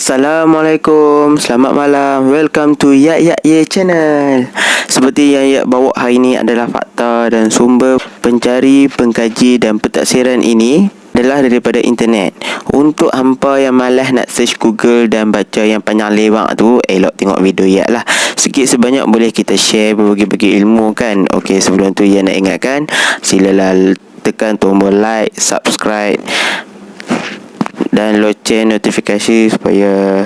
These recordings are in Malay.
Assalamualaikum, selamat malam. Welcome to Yak Yak Ye Channel. Seperti yang Yak bawa hari ini adalah fakta dan sumber pencari, pengkaji dan pentaksiran ini adalah daripada internet. Untuk hampa yang malas nak search Google dan baca yang panjang lewat tu, elok tengok video Yak lah. Sikit sebanyak boleh kita share, berbagi-bagi ilmu kan. Okey, sebelum tu Yak nak ingatkan, silalah tekan tombol like, subscribe dan loceng notifikasi supaya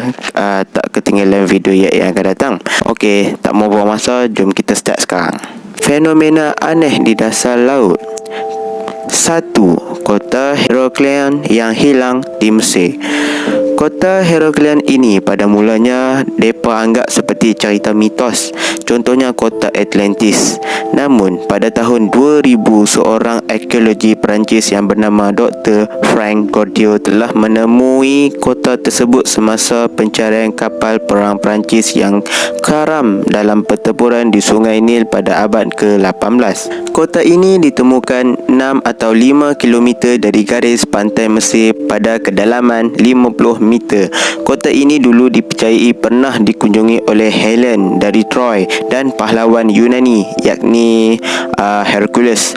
tak ketinggalan video yang akan datang. Okey, tak mau buang masa, jom kita start sekarang. Fenomena aneh di dasar laut. 1. Kota Heraklion yang hilang di Mesir. Kota Heraklion ini pada mulanya mereka anggap seperti cerita mitos, contohnya kota Atlantis. Namun pada tahun 2000 seorang arkeologi Perancis yang bernama Dr. Frank Cordier telah menemui kota tersebut semasa pencarian kapal perang Perancis yang karam dalam pertempuran di Sungai Nil pada abad ke-18. Kota ini ditemukan 6 atau 5 km dari garis pantai Mesir pada kedalaman 50 meter. Kota ini dulu dipercayai pernah dikunjungi oleh Helen dari Troy dan pahlawan Yunani yakni Hercules.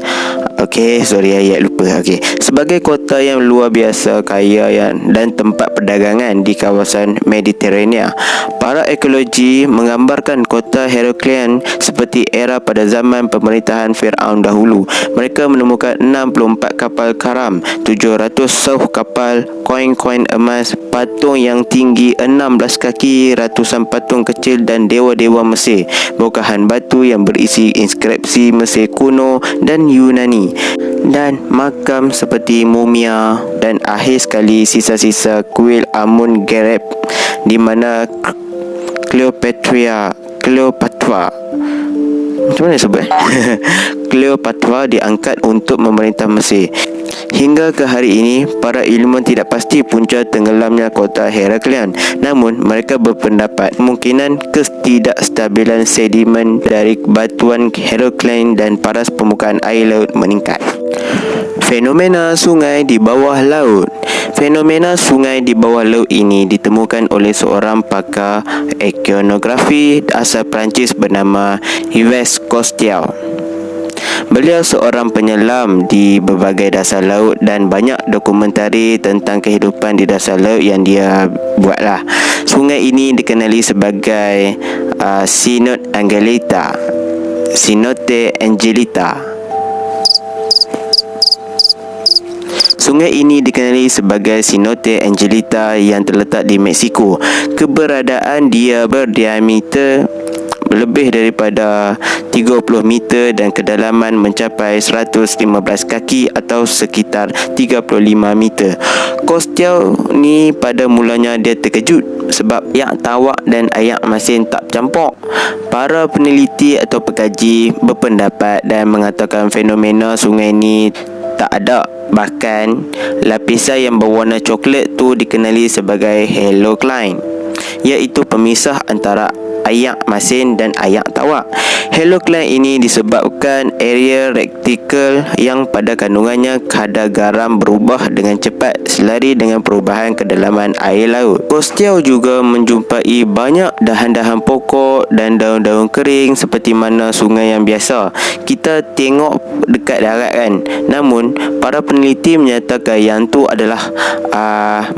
Okey, sorry ayat lupa. Okey, sebagai kota yang luar biasa kaya dan tempat perdagangan di kawasan Mediterania, para arkeologi menggambarkan kota Heraklion seperti era pada zaman pemerintahan Firaun dahulu. Mereka menemukan 64 kapal karam, 700 sauh kapal, koin-koin emas, patung yang tinggi 16 kaki, ratusan patung kecil dan dewa-dewa Mesir, bongkahan batu yang berisi inskripsi Mesir kuno dan Yunani, dan makam seperti mumia, dan akhir sekali sisa-sisa kuil Amun-Gereb di mana Cleopatra macam mana sebut? Cleopatra diangkat untuk memerintah Mesir. Hingga ke hari ini, para ilmuwan tidak pasti punca tenggelamnya kota Heraklion. Namun, mereka berpendapat kemungkinan ketidakstabilan sedimen dari batuan Heraklion dan paras permukaan air laut meningkat. Fenomena sungai di bawah laut. Fenomena sungai di bawah laut ini ditemukan oleh seorang pakar okeanografi asal Perancis bernama Yves Cousteau. Beliau seorang penyelam di berbagai dasar laut dan banyak dokumentari tentang kehidupan di dasar laut yang dia buatlah. Sungai ini dikenali sebagai Cenote Angelita. Sungai ini dikenali sebagai Cenote Angelita yang terletak di Mexico. Keberadaan dia berdiameter lebih daripada 30 meter dan kedalaman mencapai 115 kaki atau sekitar 35 meter. Cousteau ni pada mulanya dia terkejut sebab ayak tawak dan ayak masin tak campur. Para peneliti atau pengkaji berpendapat dan mengatakan fenomena sungai ni tak ada. Bahkan lapisan yang berwarna coklat tu dikenali sebagai halocline, iaitu pemisah antara ayak masin dan ayak tawak. Halocline ini disebabkan area retikel yang pada kandungannya kadar garam berubah dengan cepat selari dengan perubahan kedalaman air laut. Cousteau juga menjumpai banyak dahan-dahan pokok dan daun-daun kering seperti mana sungai yang biasa kita tengok dekat darat kan. Namun para peneliti menyatakan yang tu adalah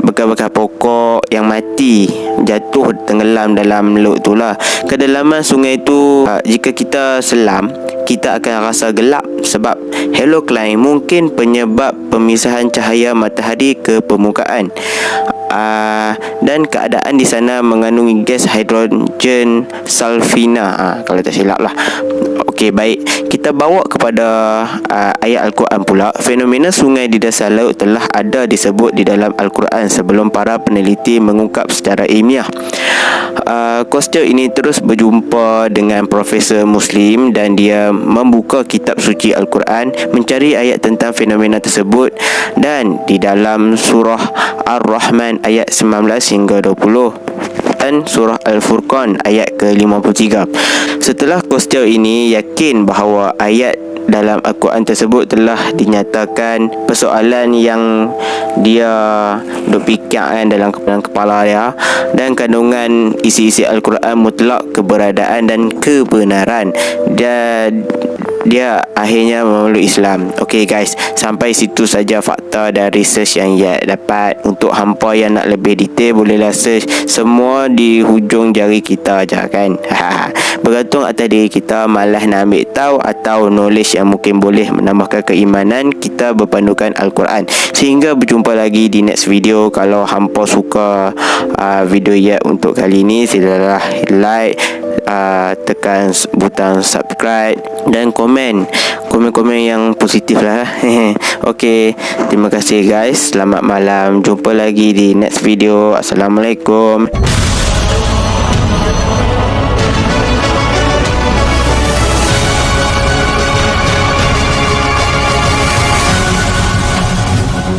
bekas-bekas pokok yang mati jatuh tenggelam dalam laut tu lah. Kedalaman sungai tu jika kita selam, kita akan rasa gelap sebab halocline mungkin penyebab pemisahan cahaya matahari ke permukaan. Dan keadaan di sana mengandungi gas hidrogen sulfina, kalau tak silap lah. Okey, baik, kita bawa kepada ayat Al-Quran pula. Fenomena sungai di dasar laut telah ada disebut di dalam Al-Quran sebelum para peneliti mengungkap secara ilmiah. Cousteau ini terus berjumpa dengan profesor Muslim dan dia membuka kitab suci Al-Quran mencari ayat tentang fenomena tersebut, dan di dalam surah Ar-Rahman ayat 19 hingga 20 Quran surah Al-Furqan ayat ke-53. Setelah kos jauh ini yakin bahawa ayat dalam Al-Quran tersebut telah dinyatakan persoalan yang dia duk fikir dalam kepala dia, dan kandungan isi-isi Al-Quran mutlak keberadaan dan kebenaran. Dia akhirnya memeluk Islam. Okey guys, sampai situ saja fakta dan research yang dapat. Untuk hampa yang nak lebih detail, bolehlah search semua di hujung jari kita aja kan. Bergantung atas diri kita malas nak ambil tahu atau knowledge yang mungkin boleh menambahkan keimanan kita berpandukan Al-Quran. Sehingga berjumpa lagi di next video. Kalau hampa suka video untuk kali ini, silalah like, tekan butang subscribe dan komen yang positif lah. Okey, terima kasih guys, selamat malam, jumpa lagi di next video. Assalamualaikum.